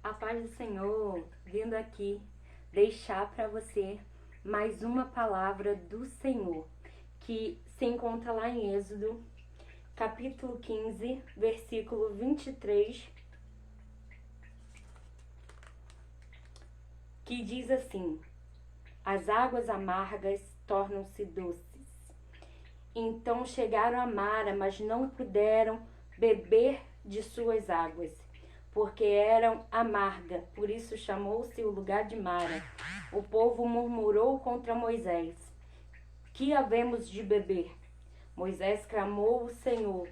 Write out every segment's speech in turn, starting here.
A paz do Senhor, vindo aqui deixar para você mais uma palavra do Senhor, que se encontra lá em Êxodo, capítulo 15, versículo 23, que diz assim: as águas amargas tornam-se doces. Então chegaram a Mara, mas não puderam beber de suas águas, porque eram amargas, por isso chamou-se o lugar de Mara. O povo murmurou contra Moisés: que havemos de beber? Moisés clamou ao Senhor.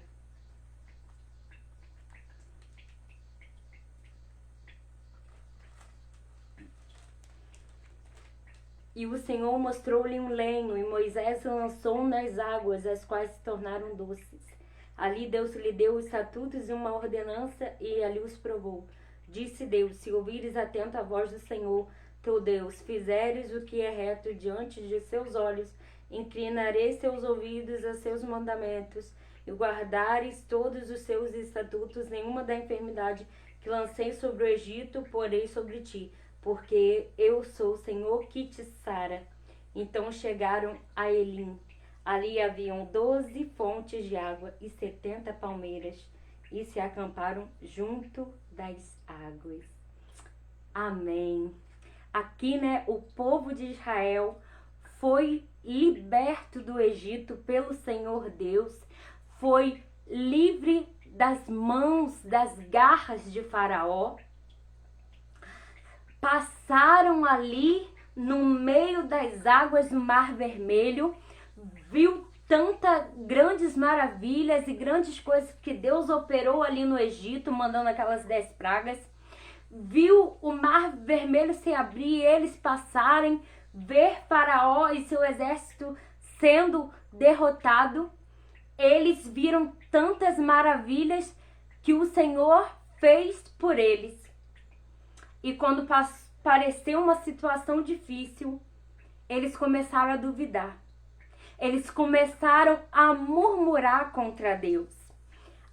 E o Senhor mostrou-lhe um lenho, e Moisés lançou nas águas, as quais se tornaram doces. Ali Deus lhe deu os estatutos e uma ordenança, e ali os provou. Disse Deus: se ouvires atento a voz do Senhor, teu Deus, fizeres o que é reto diante de seus olhos, inclinareis teus ouvidos a seus mandamentos, e guardares todos os seus estatutos, nenhuma da enfermidade que lancei sobre o Egito, porei sobre ti, porque eu sou o Senhor que te sara. Então chegaram a Elim. Ali haviam 12 fontes de água e 70 palmeiras, e se acamparam junto das águas. Amém. Aqui, o povo de Israel foi liberto do Egito pelo Senhor Deus, foi livre das mãos, das garras de Faraó. Passaram ali no meio das águas do Mar Vermelho, viu tantas grandes maravilhas e grandes coisas que Deus operou ali no Egito, mandando aquelas 10 pragas. Viu o Mar Vermelho se abrir e eles passarem, ver Faraó e seu exército sendo derrotado. Eles viram tantas maravilhas que o Senhor fez por eles. E quando pareceu uma situação difícil, eles começaram a duvidar. Eles começaram a murmurar contra Deus.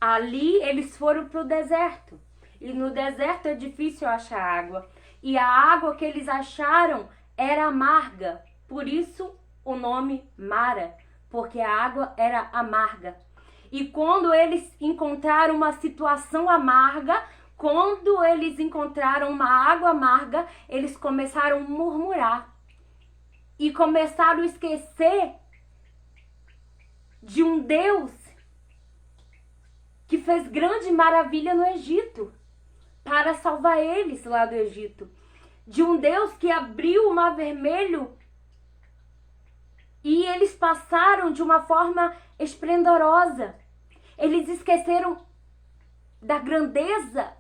Ali eles foram para o deserto. E no deserto é difícil achar água. E a água que eles acharam era amarga. Por isso o nome Mara, porque a água era amarga. E quando eles encontraram uma situação amarga, quando eles encontraram uma água amarga, eles começaram a murmurar. E começaram a esquecer de um Deus que fez grande maravilha no Egito, para salvar eles lá do Egito. De um Deus que abriu o Mar Vermelho e eles passaram de uma forma esplendorosa. Eles esqueceram da grandeza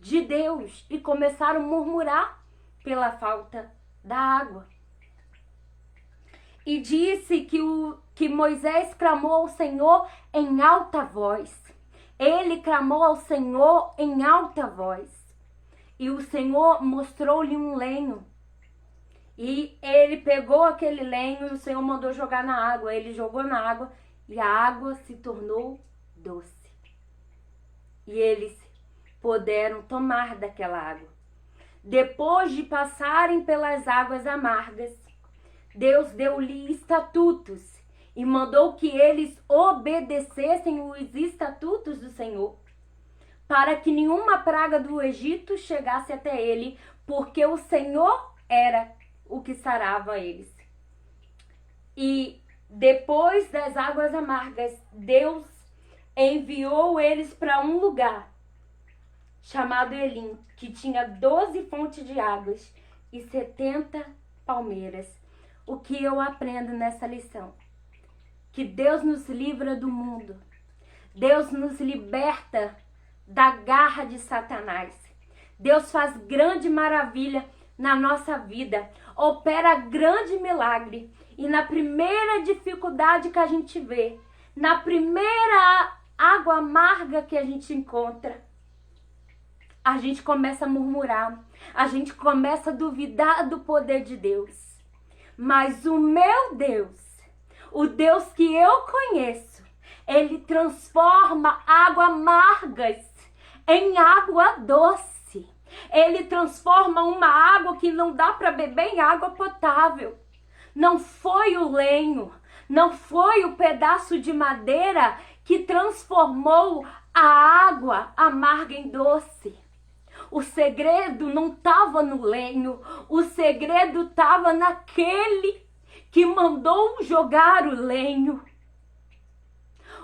de Deus e começaram a murmurar pela falta da água. E disse que Moisés clamou ao Senhor em alta voz. Ele clamou ao Senhor em alta voz. E o Senhor mostrou-lhe um lenho. E ele pegou aquele lenho e o Senhor mandou jogar na água. Ele jogou na água e a água se tornou doce. E eles puderam tomar daquela água. Depois de passarem pelas águas amargas, Deus deu-lhe estatutos e mandou que eles obedecessem os estatutos do Senhor, para que nenhuma praga do Egito chegasse até ele, porque o Senhor era o que sarava eles. E depois das águas amargas, Deus enviou eles para um lugar chamado Elim, que tinha 12 fontes de águas e 70 palmeiras. O que eu aprendo nessa lição? Que Deus nos livra do mundo. Deus nos liberta da garra de Satanás. Deus faz grande maravilha na nossa vida. Opera grande milagre. E na primeira dificuldade que a gente vê, na primeira água amarga que a gente encontra, a gente começa a murmurar. A gente começa a duvidar do poder de Deus. Mas o meu Deus, o Deus que eu conheço, Ele transforma águas amargas em água doce. Ele transforma uma água que não dá para beber em água potável. Não foi o lenho, não foi o pedaço de madeira que transformou a água amarga em doce. O segredo não estava no lenho, o segredo estava naquele que mandou jogar o lenho.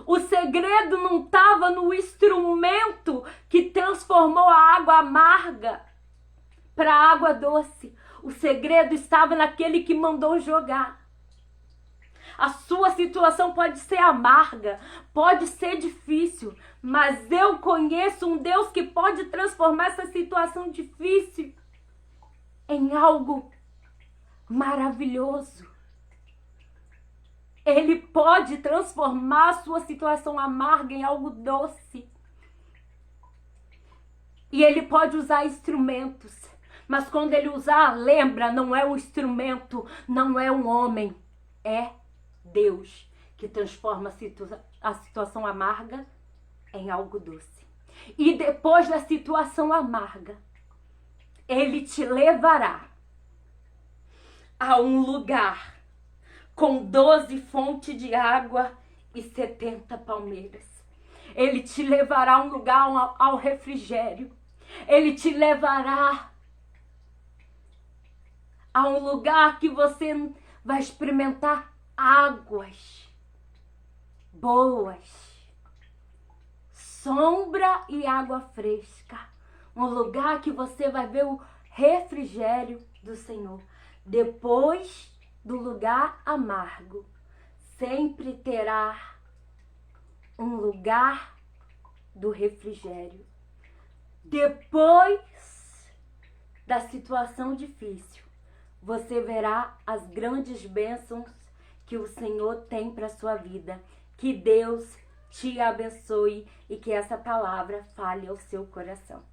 O segredo não estava no instrumento que transformou a água amarga para água doce. O segredo estava naquele que mandou jogar. A sua situação pode ser amarga, pode ser difícil, mas eu conheço um Deus que pode transformar essa situação difícil em algo maravilhoso. Ele pode transformar a sua situação amarga em algo doce. E ele pode usar instrumentos. Mas quando ele usar, lembra, não é um instrumento, não é um homem. É Deus que transforma a situação amarga em algo doce. E depois da situação amarga, ele te levará a um lugar com 12 fontes de água e 70 palmeiras. Ele te levará a um lugar ao refrigério. Ele te levará a um lugar que você vai experimentar águas boas, sombra e água fresca. Um lugar que você vai ver o refrigério do Senhor. Depois do lugar amargo, sempre terá um lugar do refrigério. Depois da situação difícil, você verá as grandes bênçãos que o Senhor tem para a sua vida. Que Deus te abençoe e que essa palavra fale ao seu coração.